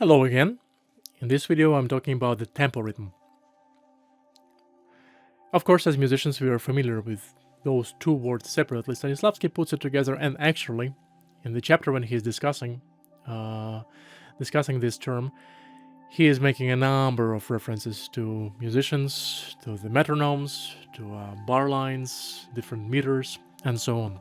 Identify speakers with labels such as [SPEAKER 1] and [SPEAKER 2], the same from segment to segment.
[SPEAKER 1] Hello again. In this video I'm talking about the tempo rhythm. Of course, as musicians we are familiar with those two words separately. Stanislavski puts it together, and actually in the chapter when he's discussing this term, he is making a number of references to musicians, to the metronomes, to bar lines, different meters, and so on.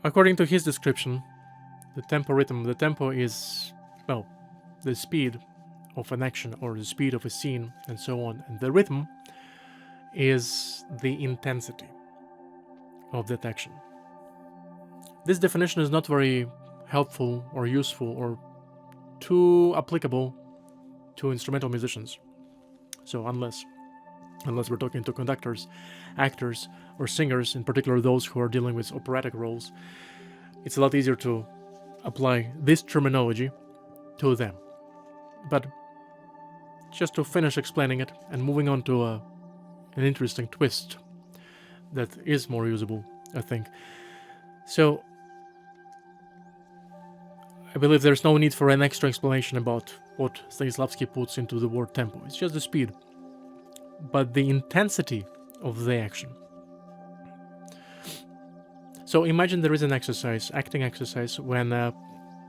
[SPEAKER 1] According to his description, the tempo rhythm, the tempo is, well, the speed of an action or the speed of a scene and so on. And the rhythm is the intensity of that action. This definition is not very helpful or useful or too applicable to instrumental musicians. So unless we're talking to conductors, actors, or singers, in particular those who are dealing with operatic roles, it's a lot easier to apply this terminology to them. But just to finish explaining it and moving on to an interesting twist that is more usable, I think. So I believe there's no need for an extra explanation about what Stanislavski puts into the word tempo. It's just the speed, but the intensity of the action. So imagine there is an exercise, acting exercise, when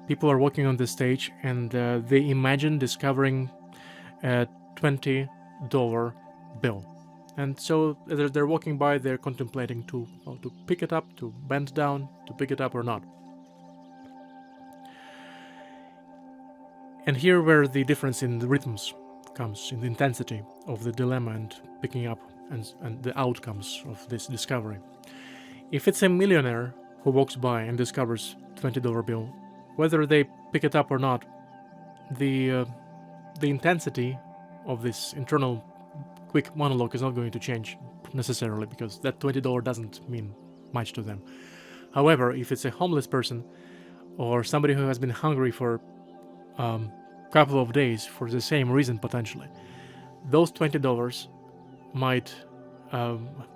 [SPEAKER 1] people are walking on the stage and they imagine discovering a $20 bill. And so as they're walking by, they're contemplating to pick it up, to bend down, to pick it up or not. And here where the difference in the rhythms comes, in the intensity of the dilemma and picking up and the outcomes of this discovery. If it's a millionaire who walks by and discovers $20 bill, whether they pick it up or not, the intensity of this internal quick monologue is not going to change necessarily, because that $20 doesn't mean much to them. However, if it's a homeless person or somebody who has been hungry for a couple of days for the same reason potentially, those $20 might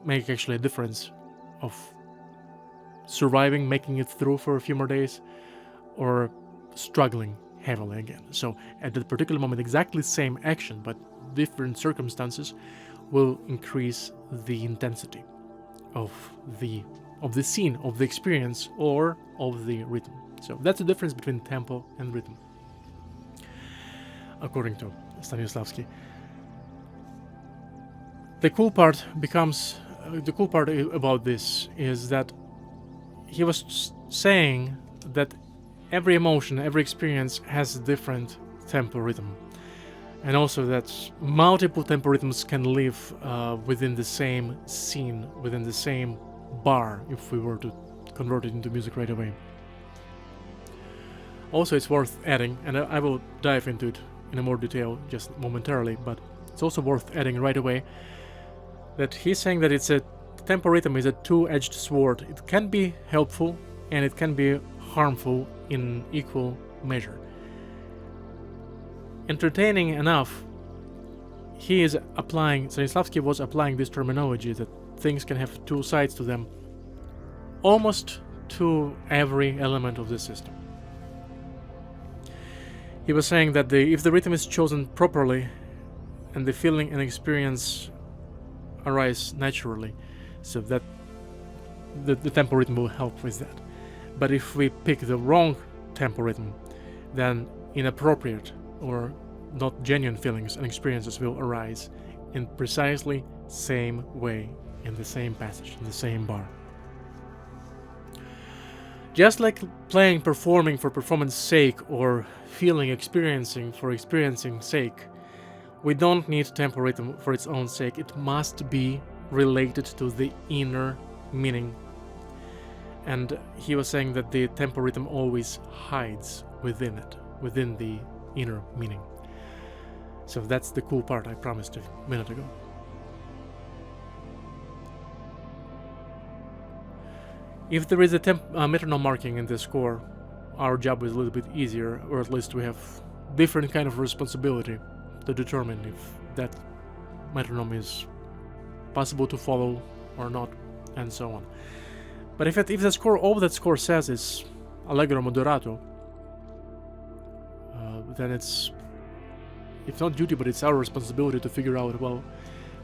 [SPEAKER 1] make actually a difference of surviving, making it through for a few more days, or struggling heavily again. So at that particular moment, exactly same action but different circumstances will increase the intensity of the scene, of the experience, or of the rhythm. So that's the difference between tempo and rhythm, according to Stanislavski. The cool part about this is that he was saying that every emotion, every experience has a different tempo rhythm, and also that multiple tempo rhythms can live within the same scene, within the same bar, if we were to convert it into music right away. Also, it's worth adding, and I will dive into it in more detail just momentarily, but it's also worth adding right away that he's saying that tempo rhythm is a two-edged sword. It can be helpful and it can be harmful in equal measure. Entertaining enough, Stanislavski was applying this terminology that things can have two sides to them, almost to every element of the system. He was saying that if the rhythm is chosen properly and the feeling and experience arise naturally, so that the tempo rhythm will help with that. But if we pick the wrong tempo rhythm, then inappropriate or not genuine feelings and experiences will arise in precisely same way, in the same passage, in the same bar. Just like performing for performance sake or experiencing for experiencing sake, we don't need tempo rhythm for its own sake. It must be related to the inner meaning. And he was saying that the tempo rhythm always hides within it, within the inner meaning. So that's the cool part I promised a minute ago. If there is a metronome marking in the score, our job is a little bit easier, or at least we have different kind of responsibility to determine if that metronome is possible to follow or not, and so on. But if the score, all that score says is allegro moderato, then it's not duty, but it's our responsibility to figure out, well,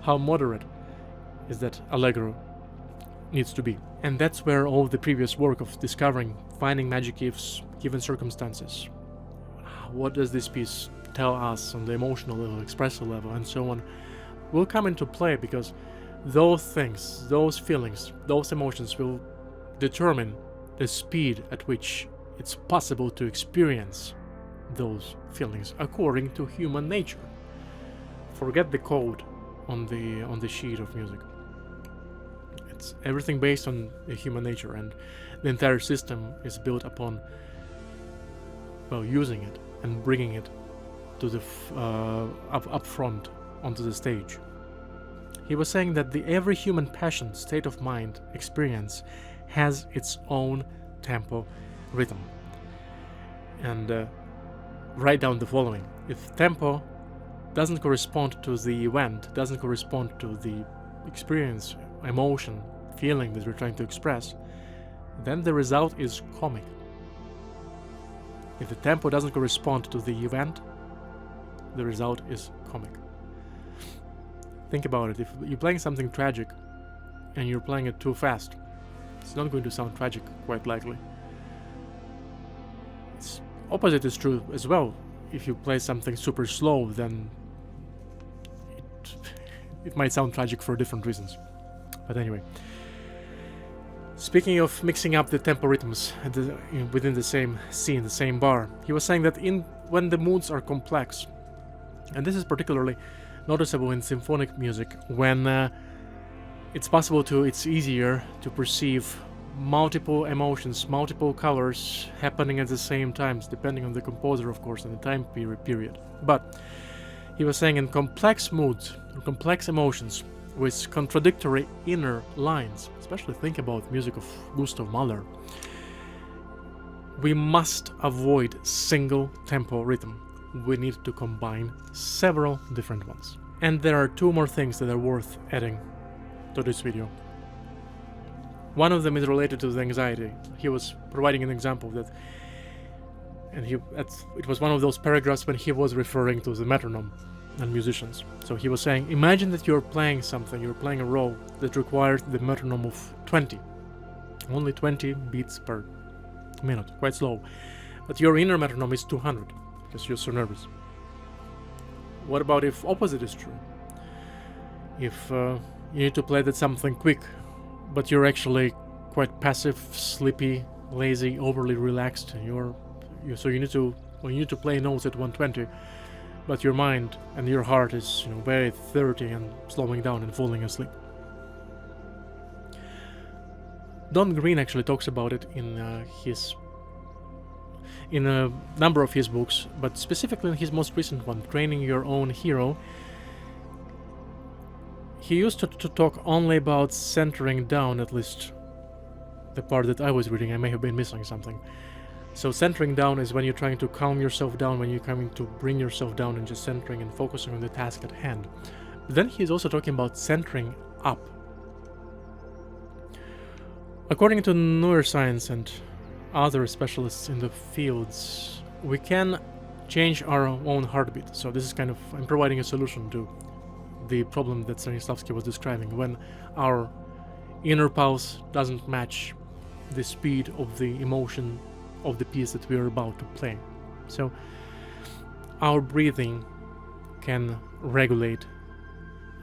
[SPEAKER 1] how moderate is that allegro needs to be. And that's where all the previous work of discovering, finding magic gifts, given circumstances, what does this piece tell us on the emotional level, expressive level, and so on, will come into play, because those things, those feelings, those emotions will determine the speed at which it's possible to experience those feelings according to human nature. Forget the code on the sheet of music. It's everything based on the human nature, and the entire system is built upon, well, using it and bringing it to the up front onto the stage. He was saying that every human passion, state of mind, experience has its own tempo rhythm. And write down the following: if tempo doesn't correspond to the event, doesn't correspond to the experience, emotion, feeling that we're trying to express, then the result is comic. If the tempo doesn't correspond to the event, the result is comic. Think about it. If you're playing something tragic and you're playing it too fast, it's not going to sound tragic, quite likely. It's opposite is true as well. If you play something super slow, then it might sound tragic for different reasons. But anyway, speaking of mixing up the tempo rhythms within the same scene, the same bar, he was saying that when the moods are complex, and this is particularly noticeable in symphonic music, when it's easier to perceive multiple emotions, multiple colors happening at the same time, depending on the composer, of course, and the time period. But he was saying in complex moods, complex emotions, with contradictory inner lines, especially think about music of Gustav Mahler, we must avoid single tempo rhythm. We need to combine several different ones. And there are two more things that are worth adding to this video. One of them is related to the anxiety. He was providing an example of that, and it was one of those paragraphs when he was referring to the metronome and musicians. So he was saying, imagine that you're playing a role that requires the metronome of 20, only 20 beats per minute, quite slow, but your inner metronome is 200 because you're so nervous. What about if opposite is true? If you need to play that something quick, but you're actually quite passive, sleepy, lazy, overly relaxed, and so you need to play notes at 120, but your mind and your heart is very 30 and slowing down and falling asleep. Don Green actually talks about it in a number of his books, but specifically in his most recent one, Training Your Own Hero. He used to talk only about centering down, at least the part that I was reading. I may have been missing something. So centering down is when you're trying to calm yourself down, when you're coming to bring yourself down and just centering and focusing on the task at hand. But then he's also talking about centering up. According to neuroscience and other specialists in the fields, we can change our own heartbeat. So this is I'm providing a solution to the problem that Stanislavski was describing, when our inner pulse doesn't match the speed of the emotion of the piece that we are about to play. So our breathing can regulate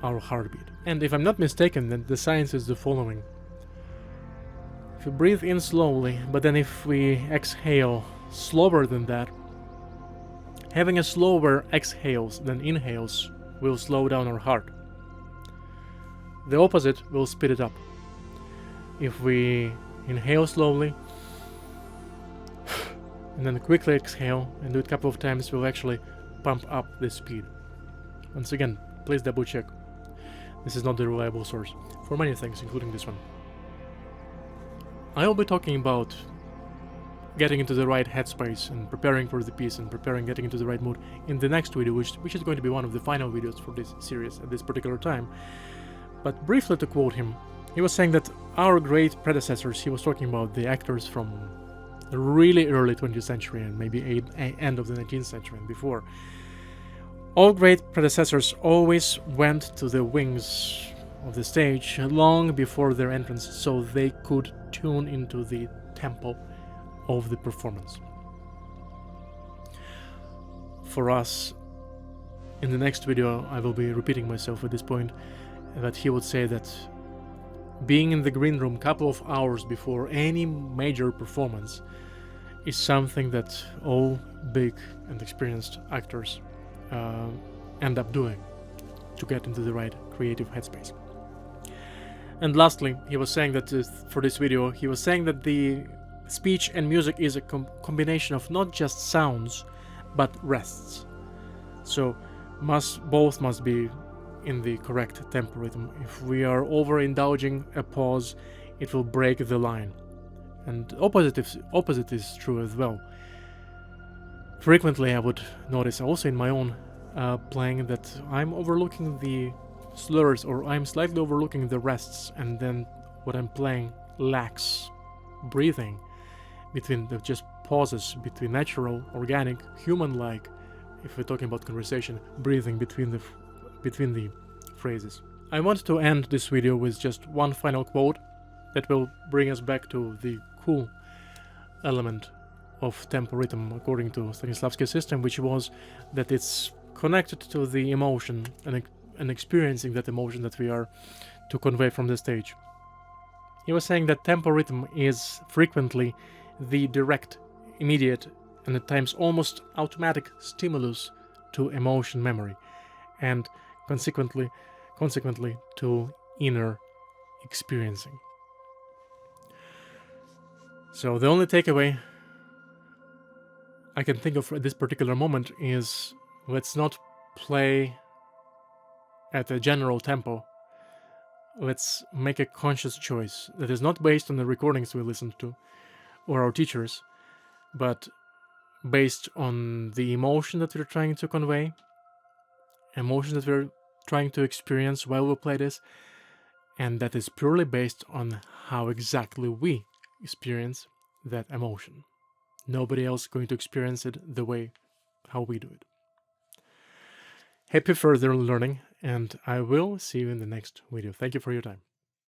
[SPEAKER 1] our heartbeat. And if I'm not mistaken, then the science is the following. If we breathe in slowly, but then if we exhale slower than that, having a slower exhales than inhales will slow down our heart. The opposite will speed it up. If we inhale slowly and then quickly exhale and do it a couple of times, we'll actually pump up the speed. Once again, please double check. This is not the reliable source for many things, including this one. I will be talking about getting into the right headspace and preparing for the piece and getting into the right mood in the next video, which is going to be one of the final videos for this series at this particular time. But briefly to quote him, he was saying that our great predecessors, he was talking about the actors from the really early 20th century and maybe end of the 19th century and before, all great predecessors always went to the wings of the stage long before their entrance so they could tune into the tempo of the performance. For us, in the next video, I will be repeating myself at this point, that he would say that being in the green room a couple of hours before any major performance is something that all big and experienced actors end up doing to get into the right creative headspace. And lastly, he was saying that for this video, he was saying that the speech and music is a combination of not just sounds, but rests. So both must be in the correct tempo rhythm. If we are overindulging a pause, it will break the line. And opposite is true as well. Frequently I would notice also in my own playing that I'm overlooking the slurs, or I'm slightly overlooking the rests, and then what I'm playing lacks breathing between the just pauses between natural, organic, human-like, if we're talking about conversation, breathing between the phrases. I want to end this video with just one final quote that will bring us back to the cool element of tempo rhythm according to Stanislavski's system, which was that it's connected to the emotion and experiencing that emotion that we are to convey from the stage. He was saying that tempo rhythm is frequently the direct, immediate, and at times almost automatic stimulus to emotion memory, and consequently to inner experiencing. So the only takeaway I can think of at this particular moment is, let's not play at a general tempo. Let's make a conscious choice that is not based on the recordings we listened to or our teachers, but based on the emotion that we're trying to convey, emotion that we're trying to experience while we play this, and that is purely based on how exactly we experience that emotion. Nobody else is going to experience it the way how we do it. Happy further learning, and I will see you in the next video. Thank you for your time.